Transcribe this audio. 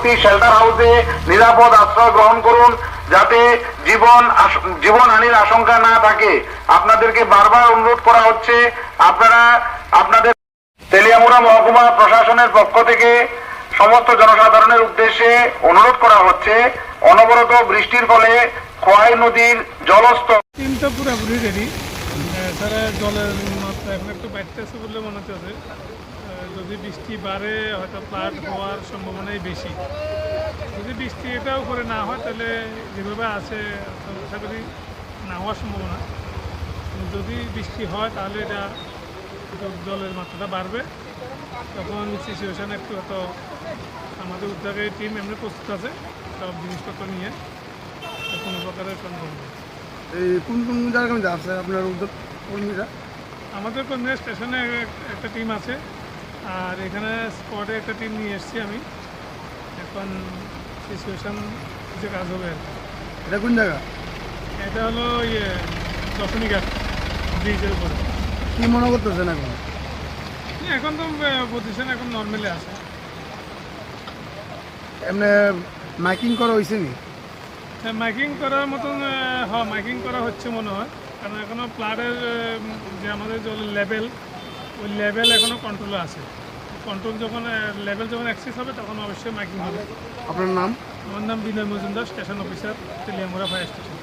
নিকটবর্তী শেল্টার হাউসে নিরাপদ আশ্রয় গ্রহণ করুন, যাতে জীবনহানির আশঙ্কা না থাকে। আপনাদেরকে বারবার অনুরোধ করা হচ্ছে, আপনারা আপনাদের তেলিয়ামুড়া মহকুমা প্রশাসনের পক্ষ থেকে সমস্ত জনসাধারণের উদ্দেশ্যে অনুরোধ করা হচ্ছে, অনবরত বৃষ্টির ফলে খোয়াই নদীর জলস্তর টিমটা পুরোপুরি রেডি। তারা জলের মাত্রা এখন একটু বাড়তেছে বলে মনে হচ্ছে। যদি বৃষ্টি বাড়ে হয়তো ফ্লাড হওয়ার সম্ভাবনাই বেশি। যদি বৃষ্টি এটাও করে না হয় তাহলে যেভাবে আছে আশা করি না হওয়ার সম্ভাবনা। যদি বৃষ্টি হয় তাহলে এটা জলের মাত্রাটা বাড়বে, তখন সিচুয়েশান একটু হয়তো আমাদের উদ্যোগের টিম এমনি প্রস্তুত আছে সব জিনিসপত্র নিয়ে, কোনো প্রকারের সম্ভব নেই। এই কোন কোন জায়গায় যাচ্ছে আপনার উদ্যোগ কর্মীরা? আমাদের কর্মীরা স্টেশনে একটা টিম আছে, আর এখানে স্পটে একটা টিম নিয়ে এসেছি আমি। এখন সিচুয়েশান কিছু কাজ হবে আর কি। এটা কোন জায়গা? এটা হলো দশমীঘাট ব্রিজের উপরে। কী মনে করতেছেন এখন? এখন তো পজিশন এখন নর্মালি আছে। এমনি মাইকিং করা হয়েছে নি? মাইকিং করার মতন মাইকিং করা হচ্ছে মনে হয়, কারণ এখনও ফ্লাডের যে আমাদের জলের লেভেল, ওই লেভেল এখনও কন্ট্রোলে আছে। কন্ট্রোল যখন লেভেল যখন অ্যাক্সেস হবে তখন অবশ্যই মাইকিং হবে। আপনার নাম? আমার নাম Binoy Majumdar, station officer, Teliamura fire station.